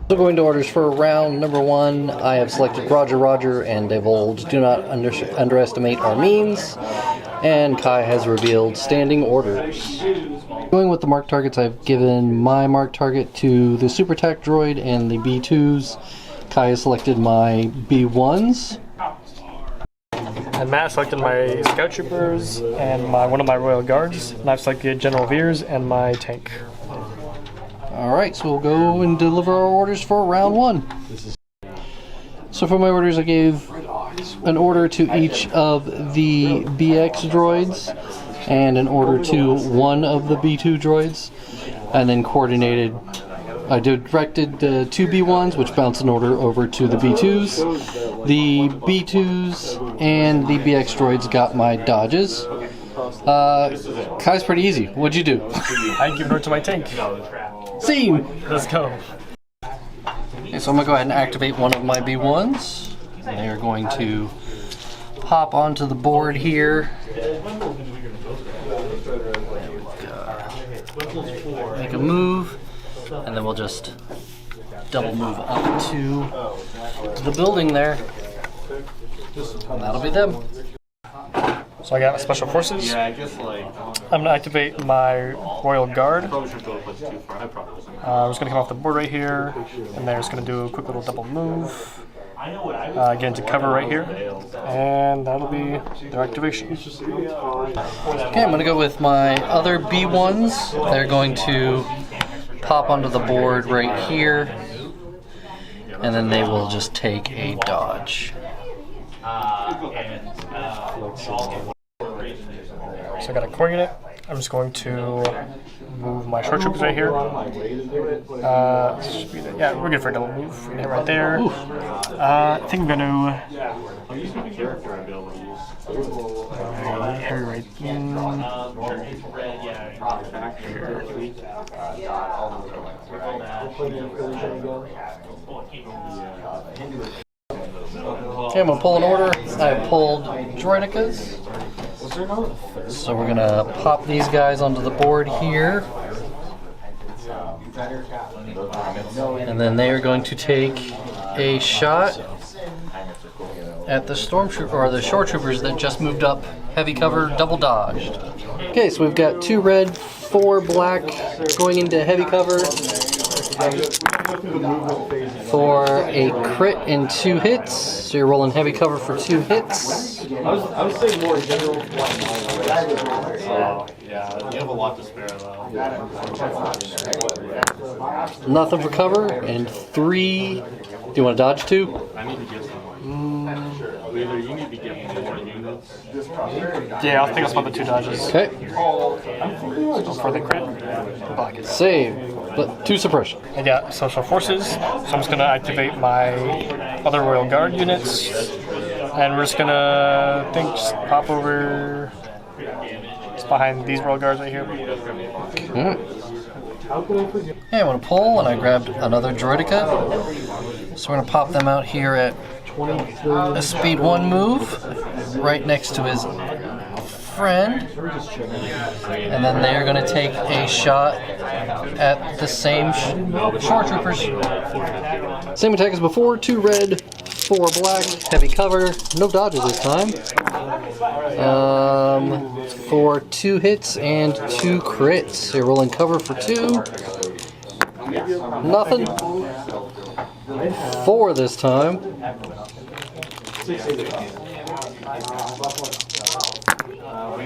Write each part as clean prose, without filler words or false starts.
So going to orders for round number 1, I have selected Roger Roger and divulged do not underestimate our means, and Kai has revealed standing orders. Going with the mark targets, I've given my mark target to the Super Tac droid and the B2s. Kai has selected my B1s. And Matt selected my Scout Troopers and one of my Royal Guards, and I've selected General Veers and my tank. Alright, so we'll go and deliver our orders for round 1. So for my orders, I gave an order to each of the BX droids and an order to one of the B2 droids, and then coordinated. I directed the 2 B1s, which bounced an order over to the B2s. The B2s and the BX droids got my dodges. Kai's pretty easy. What'd you do? I give it over to my tank. Scene! Let's go. Okay, so I'm going to go ahead and activate one of my B1s. And they are going to hop onto the board here. Make a move, and then we'll just double move up to the building there. And that'll be them. So I got my Special Forces. I'm going to activate my Royal Guard. I'm just going to come off the board right here, and they're just going to do a quick little double move. Get into cover right here, and that'll be their activation. Okay, I'm going to go with my other B1s. They're going to pop onto the board right here, and then they will just take a dodge. So I got a coordinate. I'm just going to move my short troopers right here. Yeah, we're good for a double move. We're gonna hit right there. I think I'm gonna hurry right in. Okay, I'm going to pull an order. I pulled Droidekas. So we're going to pop these guys onto the board here. And then they are going to take a shot at the stormtrooper, or the short troopers that just moved up. Heavy cover, double dodged. Okay, so we've got 2 red, 4 black going into heavy cover for a crit and 2 hits. So you're rolling heavy cover for 2 hits. I was saying more general. Yeah, you have a lot to spare though. Nothing for cover, and 3. Do you want to dodge 2? I need to get someone. Either you need to get more units. Yeah, I think I'll spot the 2 dodges. Okay. Go for the crit. Block it. Save, but 2 suppression. I got Special Forces, so I'm just going to activate my other Royal Guard units, and we're just going to, just pop over just behind these Royal Guards right here. Okay, I want to pull, and I grabbed another Droideka. So we're going to pop them out here at a speed 1 move, right next to his friend. And then they are going to take a shot at the same short troopers. Same attack as before, 2 red, 4 black, heavy cover, no dodges this time. For 2 hits and 2 crits. You're rolling cover for 2. Nothing. 4 this time.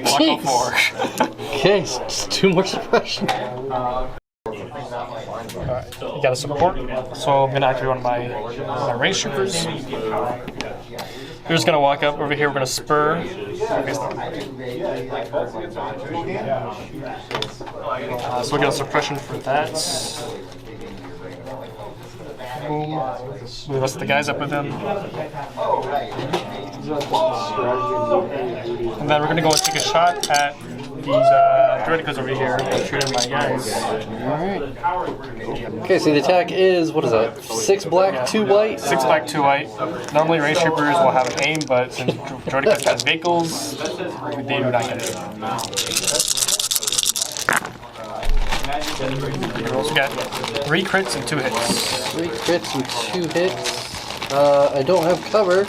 Jeez. Okay, so just 2 more suppression. Alright, you got a support, so I'm going to activate one of my range troopers. We're just going to walk up over here, we're going to spur. So we got a suppression for that. Boom. Move the rest of the guys up with him. And then we're going to go and take a shot at these Droidekas over here. Shooting my guys. Alright. Okay, so the attack is, what is that? 6 black, 2 white? 6 black, 2 white. Normally range troopers will have an aim, but since Droidekas has vehicles, they do not get it. We also got 3 crits and 2 hits. 3 crits and 2 hits. I don't have cover,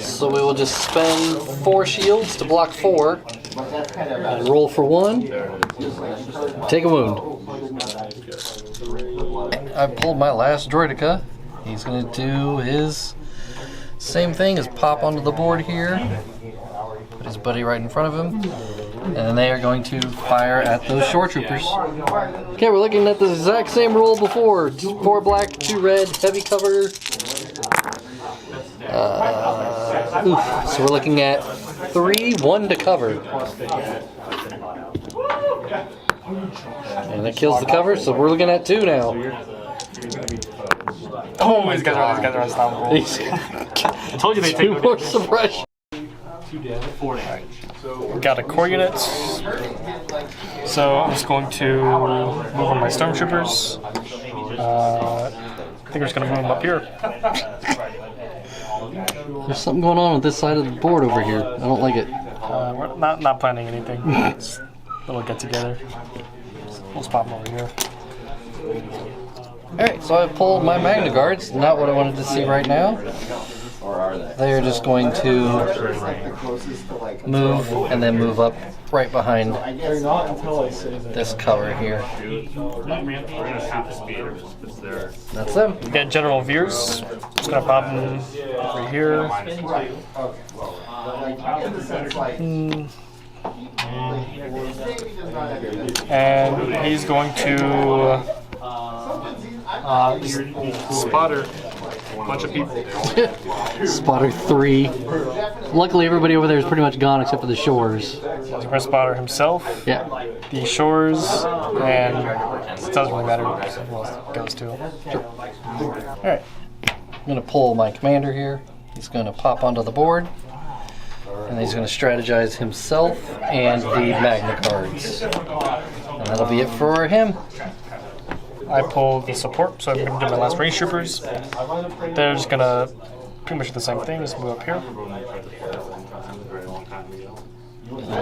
so we will just spend 4 shields to block 4. And roll for 1. Take a wound. I pulled my last Droideka. He's going to do his same thing as pop onto the board here. Put his buddy right in front of him. And then they are going to fire at those shore troopers. Okay, we're looking at the exact same roll before. 4 black, 2 red, heavy cover. So we're looking at 3, 1 to cover. And that kills the cover, so we're looking at 2 now. Oh my god, these guys are unstoppable. I told you they take 2 more suppression. We got a core unit. So I'm just going to move on my stormtroopers. I think we're just going to move them up here. There's something going on with this side of the board over here. I don't like it. We're not planning anything. Just a little get together. We'll spot them over here. Alright, so I pulled my Magna Guards. Not what I wanted to see right now. They are just going to move and then move up right behind this cover here. That's them. We got General Veers. Just gonna pop him over here. And he's going to spotter a bunch of people. Spotter 3. Luckily, everybody over there is pretty much gone except for the shores. He's going to spotter himself, Yeah. the shores, and it doesn't really matter who else it goes to. Alright. I'm going to pull my commander here. He's going to pop onto the board. And he's going to strategize himself and the Magna Cards. And that'll be it for him. I pull the support, so I'm going to do my last range troopers. They're just going to pretty much do the same thing, just move up here.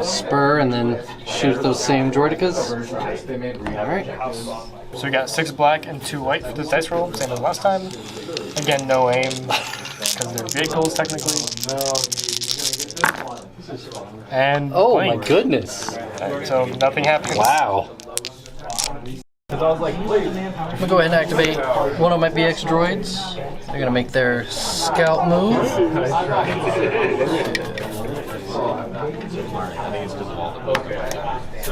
Spur and then shoot those same Droidekas. Alright. So we got 6 black and 2 white for this dice roll, same as last time. Again, no aim, because they're vehicles technically. And Oh blank. my goodness. Okay, so nothing happens. Wow. I'm going to go ahead and activate one of my BX droids. They're going to make their scout move.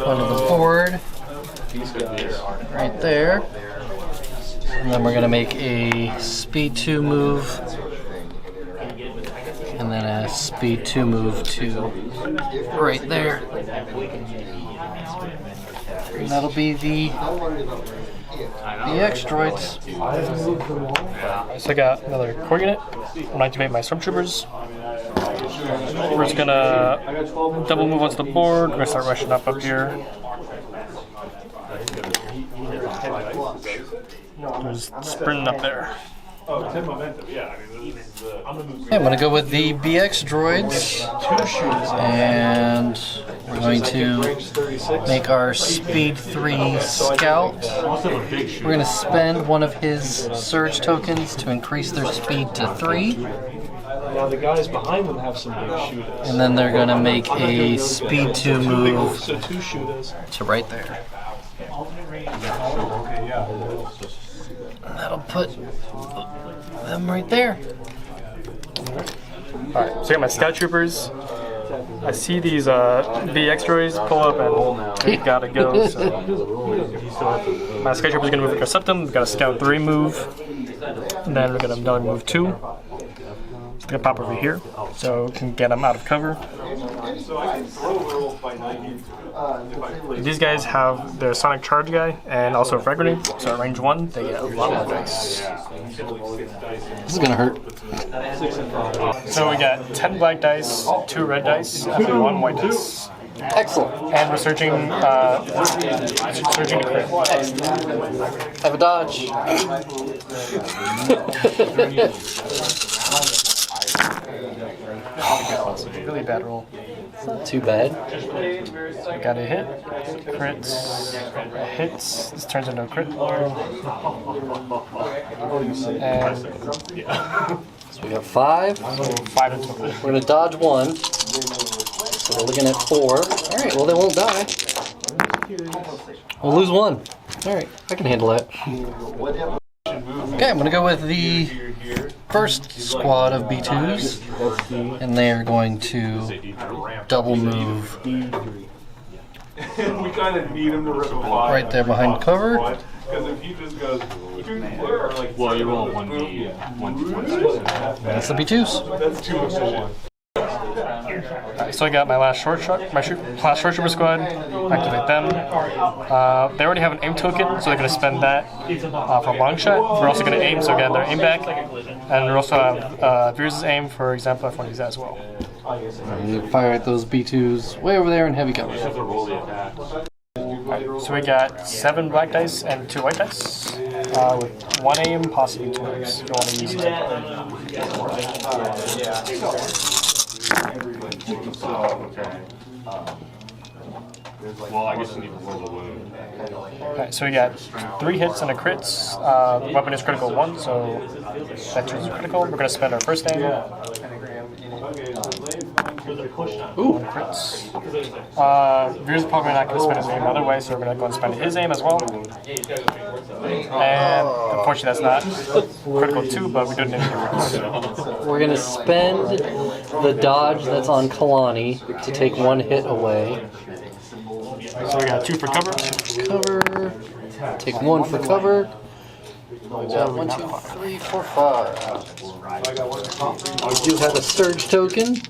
Onto the board. Right there. And then we're going to make a speed 2 move. And then a speed 2 move to right there. And that'll be the BX droids. So I got another core unit. I'm going to activate my stormtroopers. We're just going to double move onto the board. We're going to start rushing up here. Just sprinting up there. I'm going to go with the BX droids, and we're going to make our speed 3 scout. We're going to spend one of his surge tokens to increase their speed to 3. Now the guys behind them have some big shooters. And then they're going to make a speed 2 move So 2 shooters. to right there. And that'll put them right there. Alright, so I got my scout troopers. I see these VX droids pull up and they gotta go. So my scout troopers are gonna move intercept them. We've got a scout 3 move. And then we're gonna another move 2. Just gonna pop over here so we can get them out of cover. These guys have their sonic charge guy and also a frag grenade. So at range 1, they get a lot more dice. This is going to hurt. So we got 10 black dice, 2 red dice, and 1 white dice. Excellent. And we're searching to crit. I have a dodge. That's a really bad roll. It's not too bad. So we got a hit, crits, hits. This turns into a crit. And So we got 5. so 5 in total. We're gonna dodge 1. So we're looking at 4. Alright, well they won't die. We'll lose 1. Alright, I can handle that. Okay, I'm gonna go with the first squad of B2s. And they are going to double move We kind of need him to rip a fly. right there behind cover. Because if he just goes, like, Well, you roll 1d, 1d. That's the B2s. that's too efficient. Alright, so I got my last last short trooper squad. Activate them. They already have an aim token, so they're going to spend that for long shot. We're also going to aim, so get their aim back. And we also have Veers' aim, for example, if I want to use that as well. And you fire at those B2s way over there in heavy cover. You have to roll the attack. So we got 7 black dice and 2 white dice, with 1 aim, possibly 2 aims, if you want to use it. Well, I guess you need to roll the wound. Alright, so we got 3 hits and a crits. The weapon is critical 1, so that turns critical. We're going to spend our first aim. Ooh. Crits. Veer's probably not going to spend his aim another way, so we're going to go and spend his aim as well. And unfortunately, that's not critical 2, but we don't need any crits. We're going to spend the dodge that's on Kalani to take 1 hit away. So we got 2 for cover. Cover. Take 1 for cover. We got 1, 2, 3, 4, 5. We do have a surge token.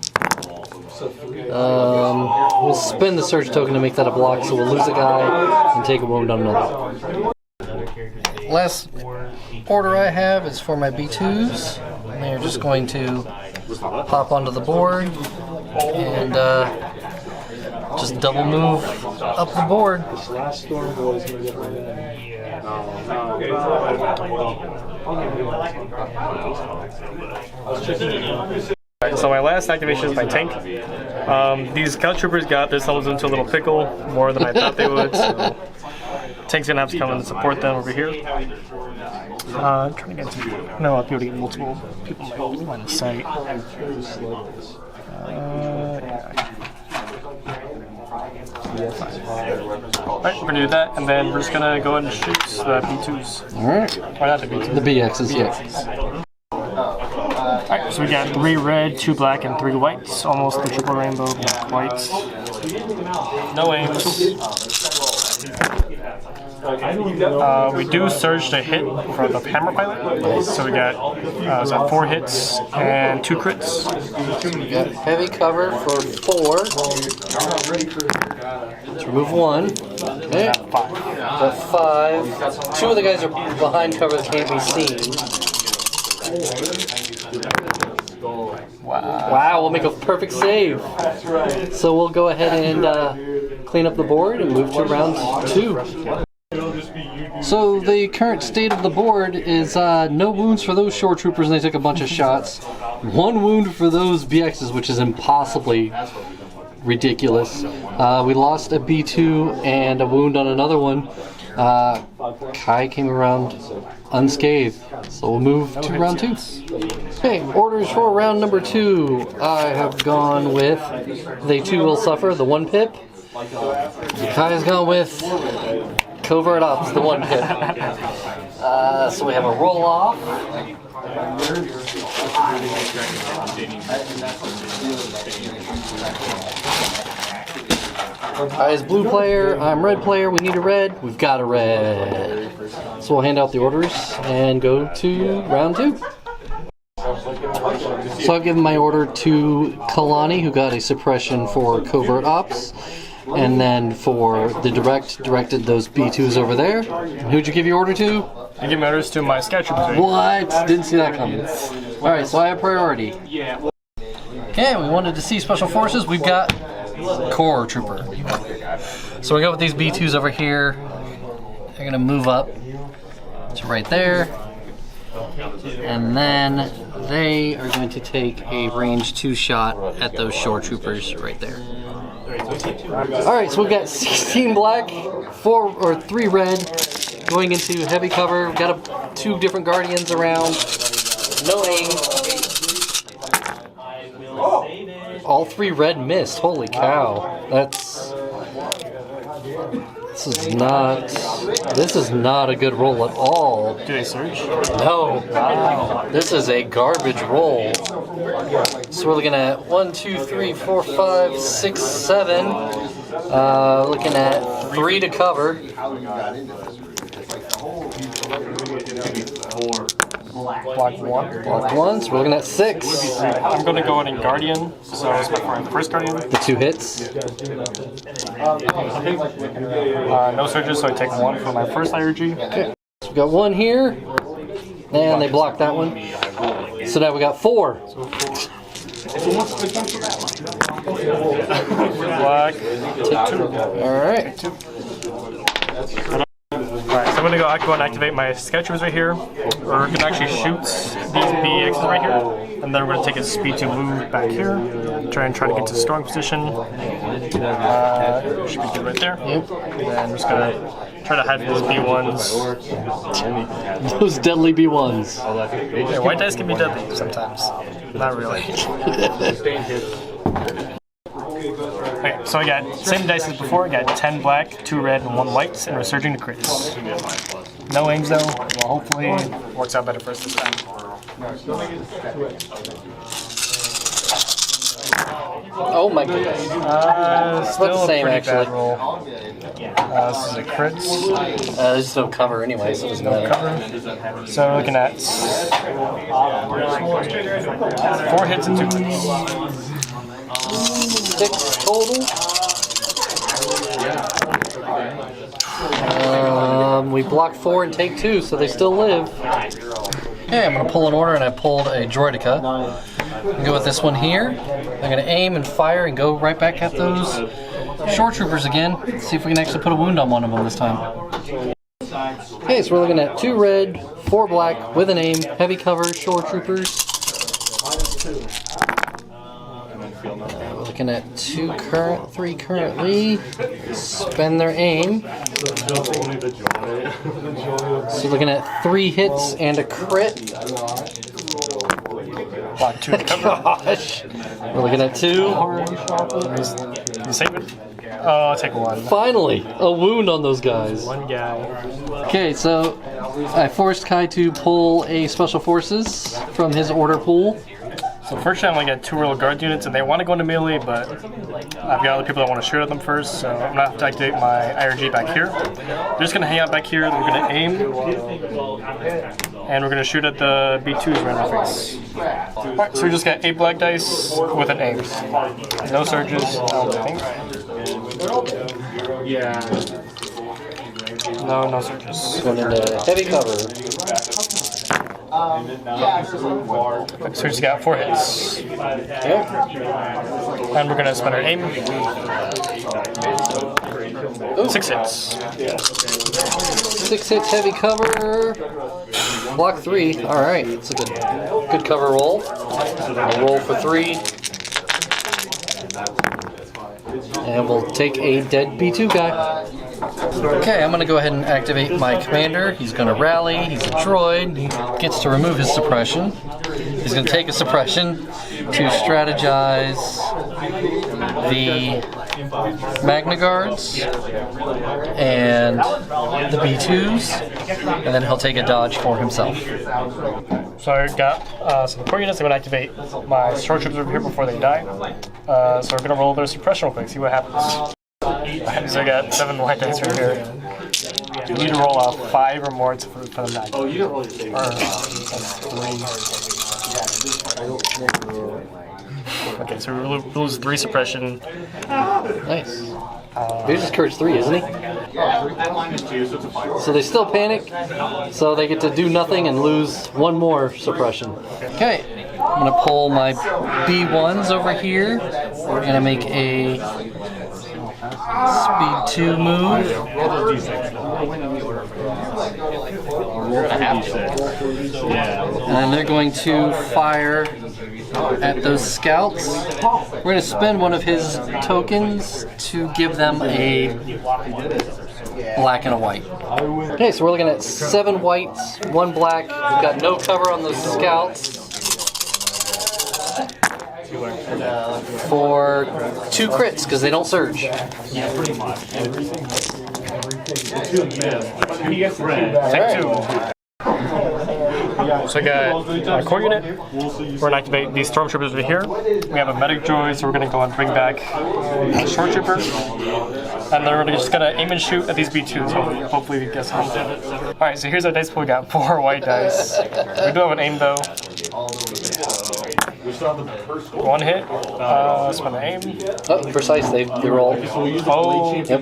We'll spend the surge token to make that a block, so we'll lose a guy and take a wound on another. Last order I have is for my B2s. And they're just going to pop onto the board and just double move up the board. So my last activation is my tank. These scout troopers got themselves into a little pickle, more than I thought they would, so tank's gonna have to come and support them over here. Trying to get to, no, I'll be able to get multiple people in my line of sight. Alright, we're gonna do that, and then we're just gonna go ahead and shoot the B2s. Alright. Or not the B2s. The BXs, yeah. Alright, so we got 3 red, 2 black, and 3 whites. Almost the triple rainbow, black, whites. No aims. We do surge to hit for the hammer pilot. So we got 4 hits and 2 crits. We got heavy cover for 4. Let's remove 1. Okay. Got 5. 2 of the guys are behind cover that can't be seen. Wow, we'll make a perfect save. So we'll go ahead and clean up the board and move to round 2. So the current state of the board is no wounds for those shore troopers, and they took a bunch of shots. 1 wound for those BXs, which is impossibly ridiculous. We lost a B2 and a wound on another one. Kai came around unscathed, so we'll move to round 2. Okay, orders for round number 2. I have gone with They Too Will Suffer, the 1 pip. Kai has gone with Covert Ops, the 1 pip. So we have a roll off. Kai is blue player, I'm red player, we need a red, we've got a red. So we'll hand out the orders and go to round 2. So I've given my order to Kalani, who got a suppression for Covert Ops. And then for the directed those B2s over there. Who'd you give your order to? I give my orders to my scout troopers. What? Didn't see that coming. Alright, so I have priority. Okay, we wanted to see Special Forces. We've got Core Trooper. So we go with these B2s over here. They're going to move up to right there. And then they are going to take a range 2 shot at those shore troopers right there. Alright, so we've got 16 black, 3 red going into heavy cover. We've got 2 different guardians around. No aim. All 3 red missed. Holy cow. This is not a good roll at all. Do they surge? No. Wow. This is a garbage roll. So we're looking at 1, 2, 3, 4, 5, 6, 7. Looking at 3 to cover. Block 1. Block 1, so we're looking at 6. I'm going to go ahead and Guardian, so it's my first Guardian. The 2 hits. No surges, so I take 1 for my first IRG. Okay. So we got 1 here, and they blocked that one. So now we got 4. Black. Take 2. Alright. Alright, so I'm going to go activate my Sketchers right here. We're going to actually shoot these BXs right here. And then we're going to take a speed to move back here. Try to get to strong position. Should be good right there. Yep. And then I'm just going to try to hide these B1s. Those deadly B1s. Yeah, white dice can be deadly sometimes. Not really. Okay, so I got same dice as before. I got 10 black, 2 red, and 1 white, and we're surging to crits. No aims though. Well, hopefully it works out better for us this time. Oh my goodness. Still the same, a pretty actually. bad roll. This is a crits. There's no cover anyway, so it doesn't matter. Cover. So we're looking at 4 hits and 2 crits. 6 total. We block 4 and take 2, so they still live. Okay, I'm going to pull an order, and I pulled a Droideka. I'm go with this one here. I'm going to aim and fire and go right back at those shore troopers again. See if we can actually put a wound on one of them this time. Okay, so we're looking at 2 red, 4 black with an aim, heavy cover, shore troopers. We're looking at 3 currently. Spend their aim. So looking at 3 hits and a crit. Block 2 to cover. Gosh. We're looking at 2. You save it? Oh, I'll take 1. Finally, a wound on those guys. 1 guy. Okay, so I forced Kai to pull a Special Forces from his order pool. So first I only got 2 Royal Guard units, and they want to go into melee, but I've got other people that want to shoot at them first, so I'm going to have to activate my IRG back here. They're just going to hang out back here, we're going to aim, and we're going to shoot at the B2s right in the face. Alright, so we just got 8 black dice with an aim. No surges, I don't think. No surges. Going into heavy cover. So we just got 4 hits. Yep. And we're going to spend our aim. 6 hits. 6 hits, heavy cover. Block 3. Alright, it's a good cover roll. I'll roll for 3. And we'll take a dead B2 guy. Okay, I'm going to go ahead and activate my commander. He's going to rally. He's a droid. He gets to remove his suppression. He's going to take a suppression to strategize the Magna Guards and the B2s, and then he'll take a dodge for himself. So I got some core units. I'm going to activate my short troops over here before they die. So we're going to roll their suppression real quick, see what happens. So I got 7 white dice right here. You need to roll a 5 or more for the mag. Oh, you didn't roll your save. Okay, so we lose 3 suppression. Nice. He's just Courage 3, isn't he? So they still panic, so they get to do nothing and lose 1 more suppression. Okay, I'm going to pull my B1s over here. We're going to make a Speed 2 move. And they're going to fire at those scouts. We're going to spend one of his tokens to give them a black and a white. Okay, so we're looking at 7 whites, 1 black. We've got no cover on those scouts. For 2 crits, because they don't surge. Yeah, pretty much. Take 2. So I got a core unit. We're going to activate these stormtroopers over here. We have a medic droid, so we're going to go and bring back a short trooper. And then we're just going to aim and shoot at these B2s. So hopefully we get some. Alright, so here's our dice pool. We got 4 white dice. We do have an aim though. 1 hit. Spend the aim. Oh, precise. They roll. Oh, Yep.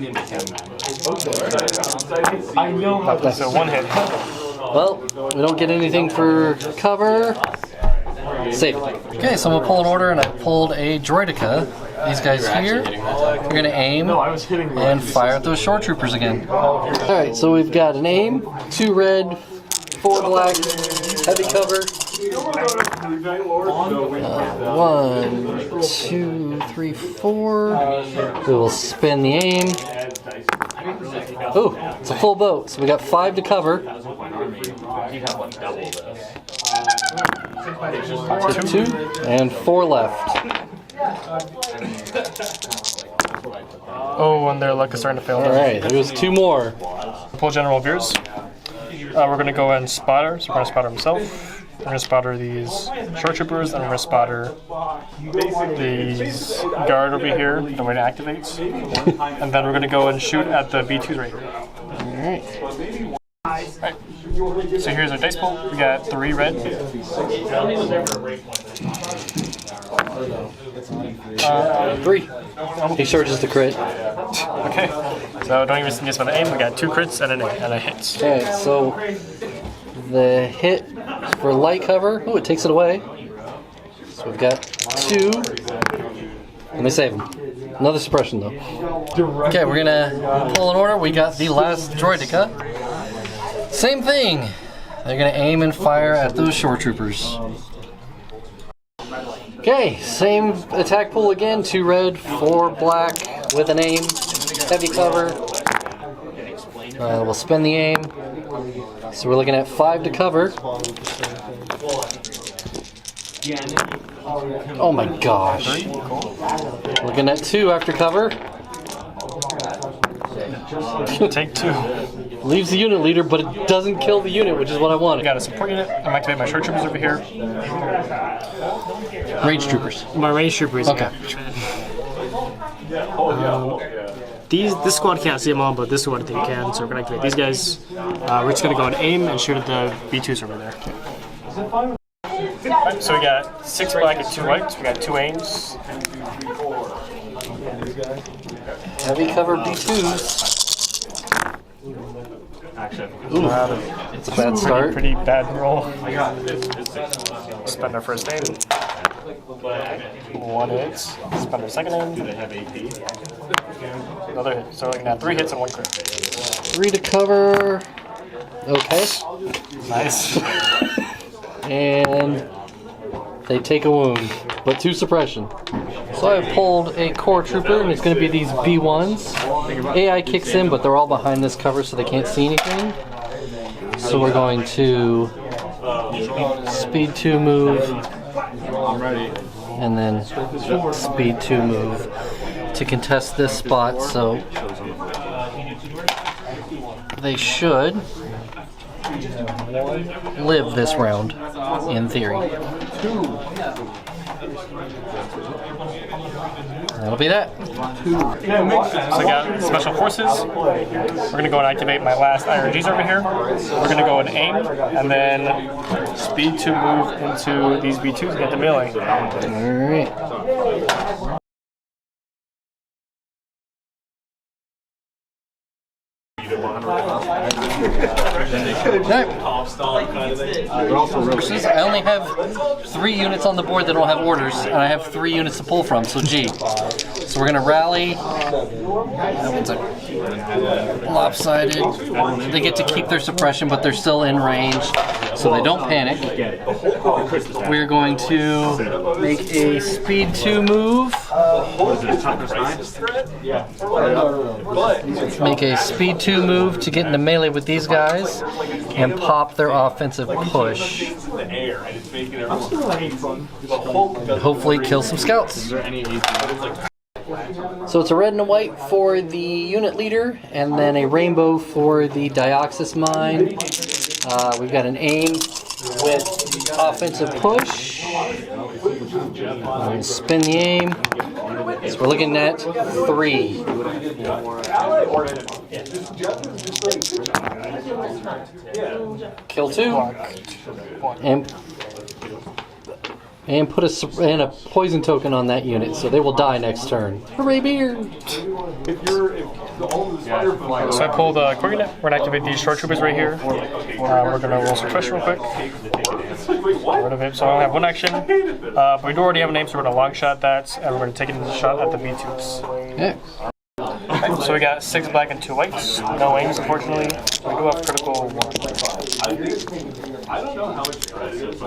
so 1 hit. Well, we don't get anything for cover. Save it. Okay, so I'm gonna pull an order, and I pulled a Droideka. These guys here. We're gonna aim and fire at those short troopers again. All right, so we've got an aim, 2 red, 4 black, heavy cover. 1, 2, 3, 4. We will spin the aim. Ooh, it's a full boat, so we got 5 to cover. 2 and 4 left. Oh, and their luck is starting to fail. All right, there goes 2 more. Pull General Veers. We're going to go and spotter. So we're going to spotter himself. We're going to spotter these short troopers, and we're going to spotter these guard over here that we're going to activate. And then we're going to go and shoot at the B2s right here. Alright. So here's our dice pool. We got 3 red. 3. He charges the crit. Okay. So don't even miss an aim. We got 2 crits and a hit. Okay, so the hit for light cover. Oh, it takes it away. So we've got 2. Let me save him. Another suppression though. Okay, we're gonna pull an order. We got the last Droideka. Same thing. They're gonna aim and fire at those short troopers. Okay, same attack pool again. 2 red, 4 black with an aim. Heavy cover. We'll spend the aim. So we're looking at 5 to cover. Oh my gosh. Looking at 2 after cover. Take 2. Leaves the unit leader, but it doesn't kill the unit, which is what I We wanted. got a support unit. I'm activating my short troopers over here. Range troopers. My range troopers. Okay. This squad can't see them all, but this squad they can. So we're gonna activate these guys. We're just gonna go and aim and shoot at the B2s over there. Right, so we got 6 black and 2 whites. We got 2 aims. Heavy cover B2s. Ooh, it's a bad start. Pretty bad roll. Spend our first aim. 1 hit. Spend our second aim. Another hit. So we're looking at 3 hits and 1 crit. 3 to cover. Okay. Nice. And they take a wound, but 2 suppression. So I pulled a core trooper, and it's going to be these B1s. AI kicks in, but they're all behind this cover, so they can't see anything. So we're going to speed 2 move, and then speed 2 move to contest this spot. So they should live this round, in theory. That'll be that. So I got special forces. We're gonna go and activate my last IRGs over here. We're gonna go and aim, and then speed 2 move into these B2s and get the melee. Alright. Versus, I only have 3 units on the board that don't have orders, and I have 3 units to pull from, so G. So we're gonna rally. That one's a lopsided. They get to keep their suppression, but they're still in range, so they don't panic. We're going to make a speed 2 move. Make a speed 2 move to get into melee with these guys and pop their offensive push. And hopefully kill some scouts. So it's a red and a white for the unit leader, and then a rainbow for the Dioxis mine. We've got an aim with offensive push. Spin the aim. So we're looking at 3. Kill 2. And put a poison token on that unit, so they will die next turn. Hooray, beer! So I pulled a core unit. We're going to activate these short troopers right here. We're going to roll suppression real quick. Get rid of it. So I only have 1 action. But we do already have a name, so we're going to long shot that, and we're going to take a shot at the B2s. Yeah. So we got 6 black and 2 whites. No aims, unfortunately. We do have critical 1.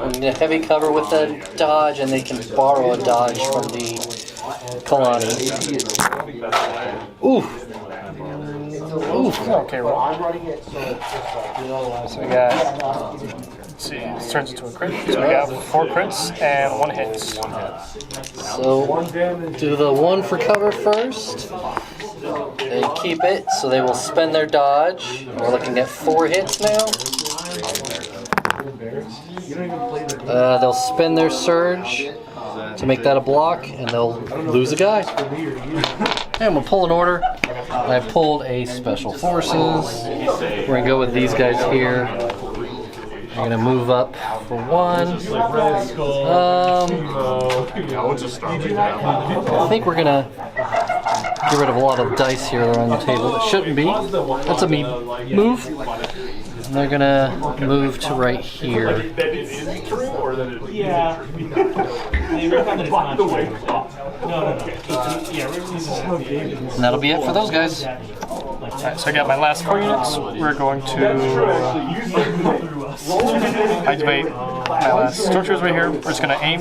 And the heavy cover with a dodge, and they can borrow a dodge from the Kalani. Ooh. Ooh. Okay, roll. So we got, let's see, this turns into a crit. So we got 4 crits and 1 hit. So do the 1 for cover first. They keep it, so they will spend their dodge. We're looking at 4 hits now. They'll spend their surge to make that a block, and they'll lose a guy. And we'll pull an order. I've pulled a Special Forces. We're going to go with these guys here. We're going to move up for 1. I think we're going to get rid of a lot of dice here that are on the table. It shouldn't be. That's a me move. And they're gonna move to right here. And that'll be it for those guys. Alright, so I got my last 4 units. We're going to activate my last structures right here. We're just going to aim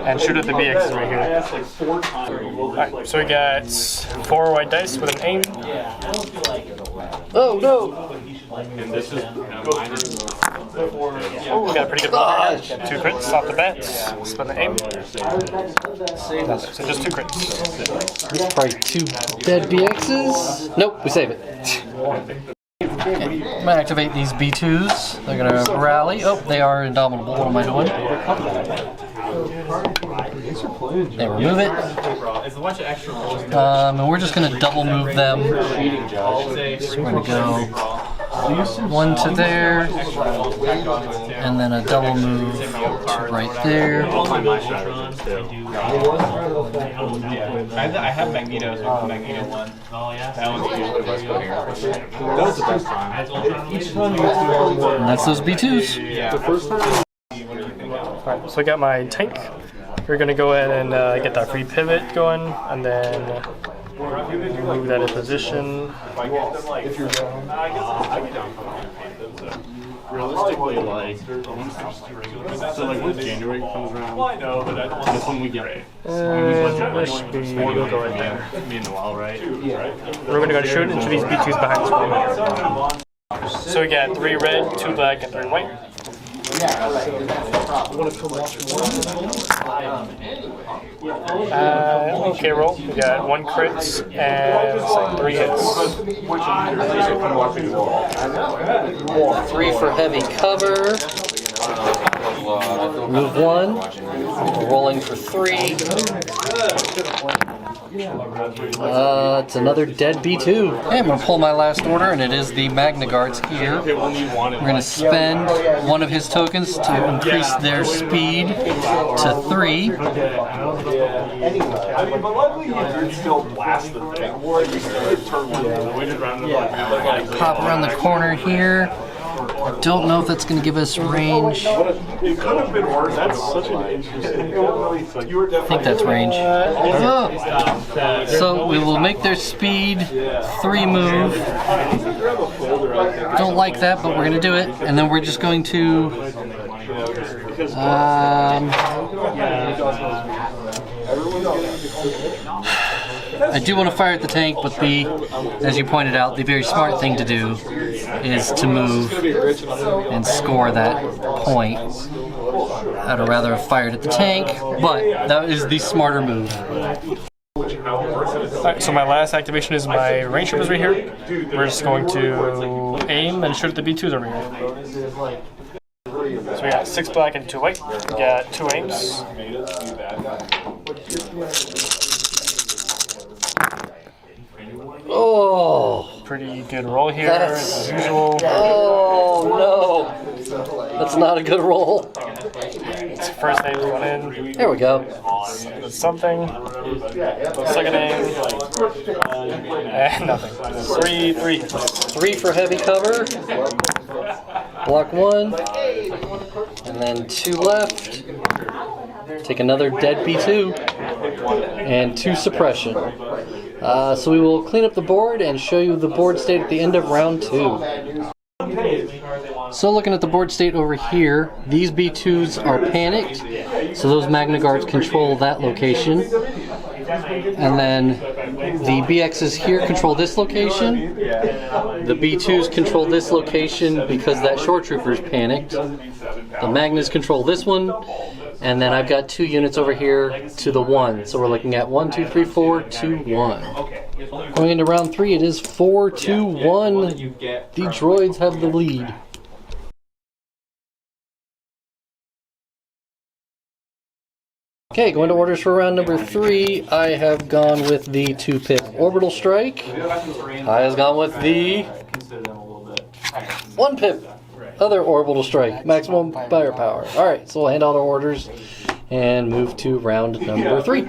and shoot at the BXs right here. Alright, so we got 4 white dice with an aim. Oh no! And this is Oh, we got a pretty good roll here. 2 crits off the bat. Spin the aim. So just 2 crits. Probably 2 dead BXs. Nope, we save it. Okay, I'm gonna activate these B2s. They're gonna rally. Oh, they are indomitable. What am I doing? They remove it. And we're just gonna double move them. So we're gonna go 1 to there, and then a double move to right there. I have Magneto, so Magneto 1. Oh yeah. That one's good. That was the best time. And that's those B2s. Yeah. Alright, so I got my tank. We're going to go ahead and get that free pivot going, and then move that in position. realistically, like, so like when January comes around, that's when we get it. This should be, we'll go right there. Me and Noel, right? Yeah. We're going to go shoot into these B2s behind us. So we got 3 red, 2 black, and 3 white. Okay, roll. We got 1 crits and it's like 3 hits. 3 for heavy cover. Move 1. We're rolling for 3. It's another dead B2. Okay, I'm gonna pull my last order, and it is the Magna Guards here. We're gonna spend one of his tokens to increase their speed to 3. I mean, but luckily you did still blast the thing. Pop around the corner here. Don't know if that's going to give us range. It could have been worse. That's such an interesting. I think that's range. Oh. So we will make their speed 3 move. Don't like that, but we're going to do it. And then we're just going to... I do want to fire at the tank, but as you pointed out, the very smart thing to do is to move and score that point. I'd rather have fired at the tank, but that is the smarter move. Alright, so my last activation is my range troopers right here. We're just going to aim and shoot at the B2s over here. So we got 6 black and 2 white. We got 2 aims. Oh! Pretty good roll here, That's- as usual. Oh no! That's not a good roll. It's first aim going in. There we go. That's something. Second aim. And nothing. 3. 3 for heavy cover. Block 1. And then 2 left. Take another dead B2. And 2 suppression. So we will clean up the board and show you the board state at the end of round 2. So looking at the board state over here, these B2s are panicked, so those Magna Guards control that location. And then the BXs here control this location. The B2s control this location because that Shore Trooper is panicked. The Magnas control this one. And then I've got 2 units over here to the 1. So we're looking at 1, 2, 3, 4, 2, 1. Going into round 3, it is 4, 2, 1. The droids have the lead. Okay, going to orders for round number 3. I have gone with the 2-pip Orbital Strike. I has gone with the 1-pip other Orbital Strike. Maximum firepower. Alright, so we'll hand out our orders and move to round number 3.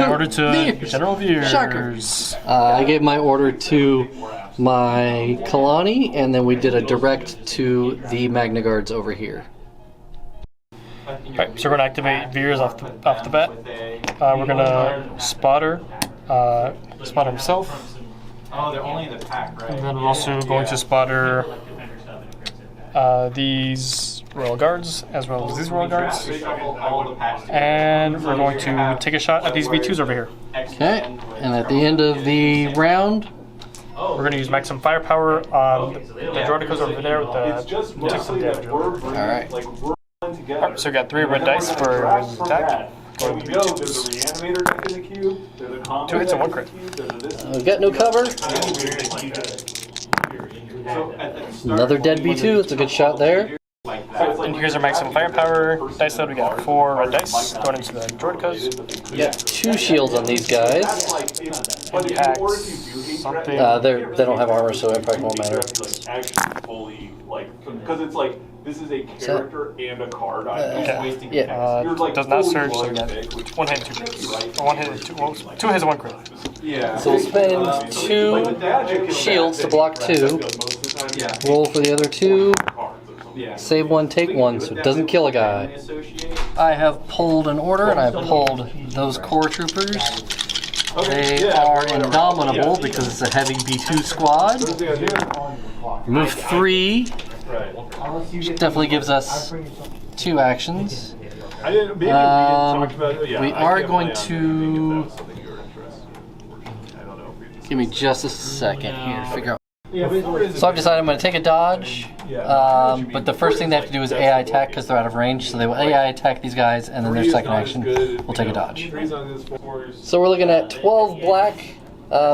Order to General Veers. Shockers. I gave my order to my Kalani, and then we did a direct to the Magna Guards over here. Alright, so we're going to activate Veers off the bat. We're going to spotter himself. Oh, they're only in the pack, right? And then we're also going to spotter these Royal Guards, as well as these Royal Guards. And we're going to take a shot at these B2s over here. Okay, and at the end of the round, we're going to use maximum firepower on the Droidicos over there with the take some damage. alright. Alright, so we got 3 red dice for attack. Going to B2s. 2 hits and 1 crit. We've got no cover. Another dead B2, that's a good shot there. And here's our maximum firepower dice load. We got 4 red dice going into the Droidicos. We got 2 shields on these guys. Impacts something. They don't have armor, so impact won't matter. Because it's like, this is a character and a card. Yeah. Does not surge, so we got 1 hit, 2 crits. Or 1 hit, 2 hits and 1 crit. Yeah. So we'll spend 2 shields to block 2. Roll for the other 2. Save 1, take 1, so it doesn't kill a guy. I have pulled an order, and I've pulled those core troopers. They are indomitable because it's a heavy B2 squad. Move 3. Which definitely gives us 2 actions. We are going to... Give me just a second here to figure out. So I've decided I'm going to take a dodge, but the first thing they have to do is AI attack because they're out of range. So they will AI attack these guys, and then their second action will take a dodge. So we're looking at 12 black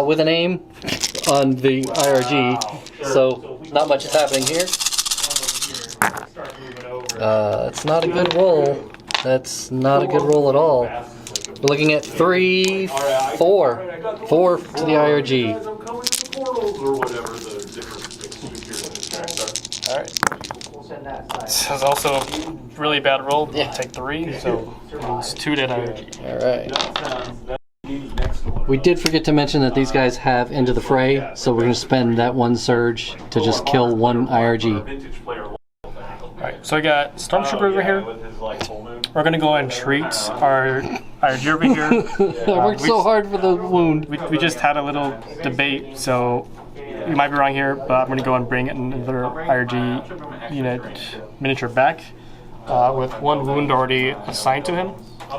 with an aim on the IRG. So not much is happening here. It's not a good roll. That's not a good roll at all. We're looking at 3, 4. 4 to the IRG. Alright. This is also a really bad roll. Yeah. Take 3, so it's 2 to IRG. Alright. We did forget to mention that these guys have Into the Fray, so we're going to spend that 1 surge to just kill 1 IRG. Alright, so I got Stormtrooper over here. We're gonna go and treat our IRG over here. I worked so hard for the wound. We just had a little debate, so you might be wrong here, but I'm gonna go and bring another IRG unit miniature back with 1 wound already assigned to him.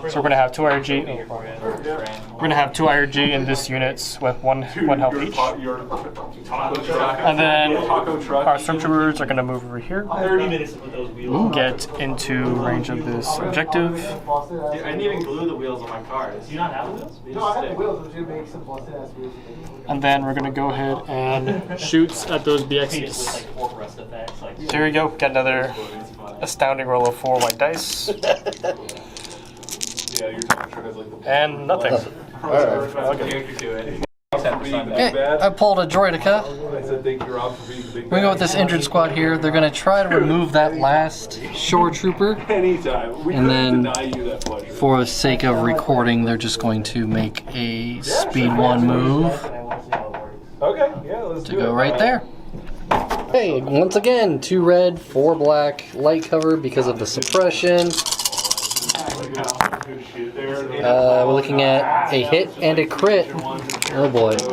So we're gonna have 2 IRG. We're gonna have 2 IRG in this units with one health each. And then our Stormtroopers are gonna move over here. Get into range of this objective. I didn't even glue the wheels on my car. Do you not have the wheels? No, I have the wheels, but you make some busted ass wheels. And then we're gonna go ahead and shoot at those BXs. So here we go. Got another astounding roll of 4 white dice. And nothing. Okay, I pulled a Droideka. We're going to go with this injured squad here. They're going to try to remove that last Shore Trooper. And then, for the sake of recording, they're just going to make a speed 1 move to go right there. Hey, once again, 2 red, 4 black, light cover because of the suppression. We're looking at a hit and a crit. Oh boy. So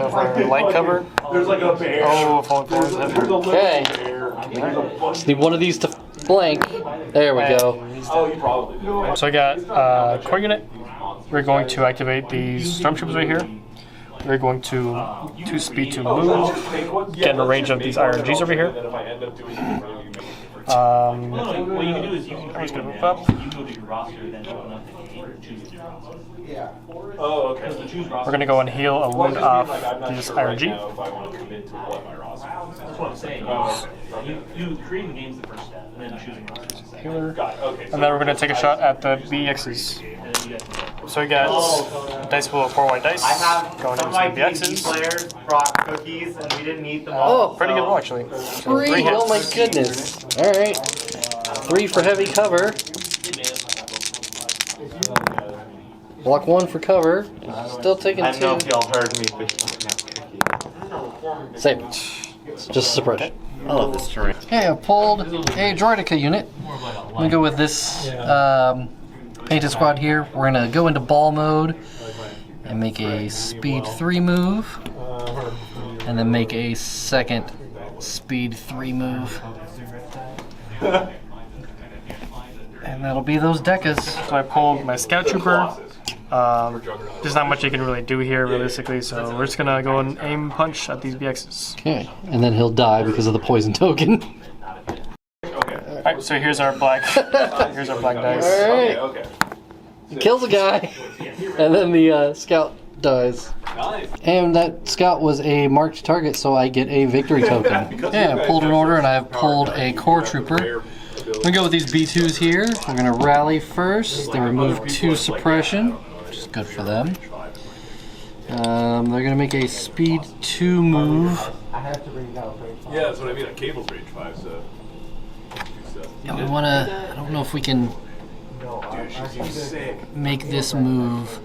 for light cover. Oh, falling forward. Okay. Just need one of these to blank. There we go. So I got core unit. We're going to activate these stormtroopers right here. We're going to 2 speed to move. Get in the range of these IRGs over here. What you can do is you can I'm just gonna move now. up. You go to your roster, then open up the game and choose your roster. Yeah. Oh, okay. Because the choose roster. We're gonna go and heal a wound off this Right IRG. now if I want to commit to what my roster is. That's what I'm saying. Oh, You creating the game's the first step, and then choosing roster is the second. Healer. Got it. Okay. And then we're gonna take a shot at the BXs. And then you guys can So we got dice pool of 4 white dice. I have Going some of into my the D&D BXs. players brought cookies and we didn't eat them all. Oh, Pretty good so- roll actually. 3. Oh my goodness. Alright. 3 for heavy cover. Block 1 for cover. Still taking I don't know if 2. y'all heard me, but cookies. Save it. It's just suppression. I love this terrain. Okay, I pulled a Droideka unit. I'm going to go with this painted squad here. We're going to go into ball mode and make a speed 3 move. And then make a second speed 3 move. And that'll be those Dekas. So I pulled my scout trooper. There's not much you can really do here realistically, so we're just gonna go and aim punch at these BXs. Okay, and then he'll die because of the poison token. Alright, so here's our black dice. Alright, Okay. kills a guy, and then the scout dies. Nice. And that scout was a marked target, so I get a victory token. Yeah, I pulled an order, and I've pulled a core trooper. We're gonna go with these B2s here. We're gonna rally first. They remove 2 suppression, which is good for them. They're gonna make a speed 2 move. I have to bring it out. Yeah, that's what I mean. A cable's range 5, so. And we wanna, I don't know if we can make this move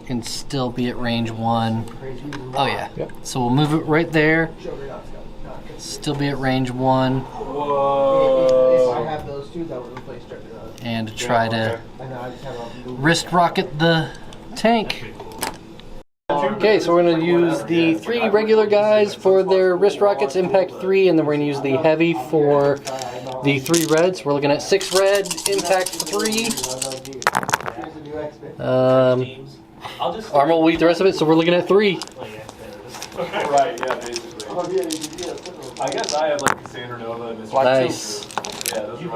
and still be at range 1. Oh yeah. So we'll move it right there. Still be at range 1. Whoa. I have those two that were replaced. And try to And then I just have a wrist rocket the tank. Okay, so we're going to use the 3 regular guys for their wrist rockets, impact 3, and then we're going to use the heavy for the 3 reds. We're looking at 6 red, impact 3. Armor will eat the rest of it, so we're looking at 3. Right, yeah, basically. I guess I have like Cassandra Nova and this Nice. Yeah, those are